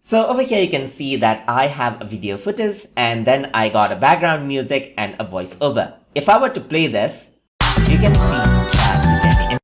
So over here you can see that I have a video footage and then I got a background music and a voiceover. If I were to play this, you can see that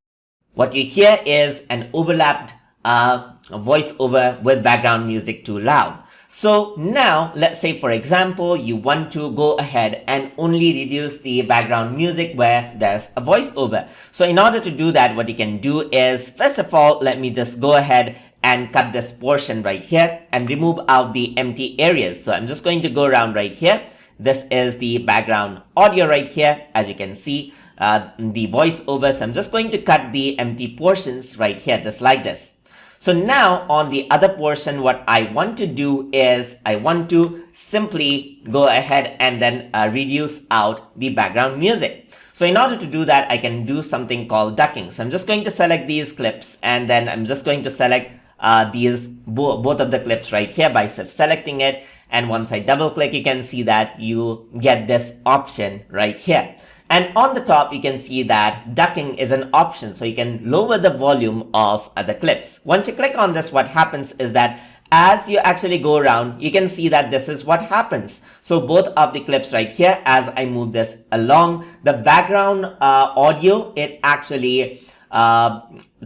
what you hear is an overlapped voiceover with background music too loud. So now let's say for example you want to go ahead and only reduce the background music where there's a voiceover. So in order to do that, what you can do is, first of all, let me just go ahead and cut this portion right here and remove out the empty areas. So I'm just going to go around right here. This is the background audio right here, as you can see, the voiceover. So I'm just going to cut the empty portions right here, just like this. So now on the other portion, what I want to do is I want to simply go ahead and then reduce out the background music. So in order to do that, I can do something called ducking. So I'm just going to select these clips and then I'm just going to select both of the clips right here by selecting it. And once I double click, you can see that you get this option right here. And on the top, you can see that ducking is an option. So you can lower the volume of the clips. Once you click on this, what happens is that as you actually go around, you can see that this is what happens. So both of the clips right here, as I move this along, the background audio, it actually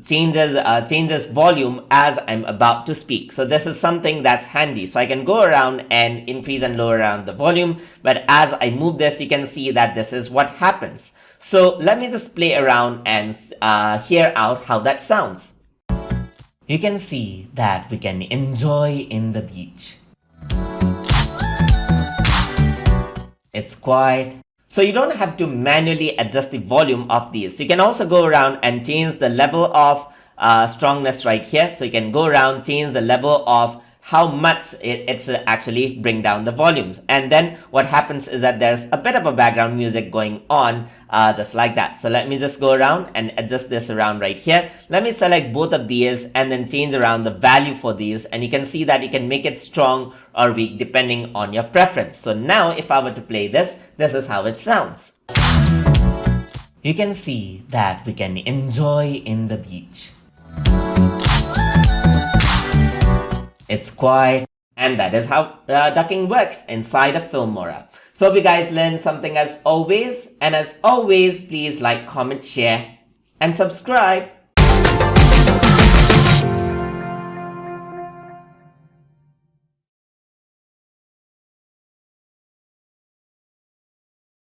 changes volume as I'm about to speak. So this is something that's handy. So I can go around and increase and lower around the volume, but as I move this, you can see that this is what happens. So let me just play around and hear out how that sounds. You can see that we can enjoy in the beach. It's quiet. So you don't have to manually adjust the volume of these. You can also go around and change the level of strongness right here. So you can go around, change the level of how much it should actually bring down the volumes. And then what happens is that there's a bit of a background music going on just like that. So let me just go around and adjust this around right here. Let me select both of these and then change around the value for these. And you can see that you can make it strong or weak depending on your preference. So now if I were to play this, this is how it sounds. You can see that we can enjoy in the beach. It's quiet, and that is how ducking works inside of Filmora. So hope you guys learned something as always, and as always, please like, comment, share, and subscribe.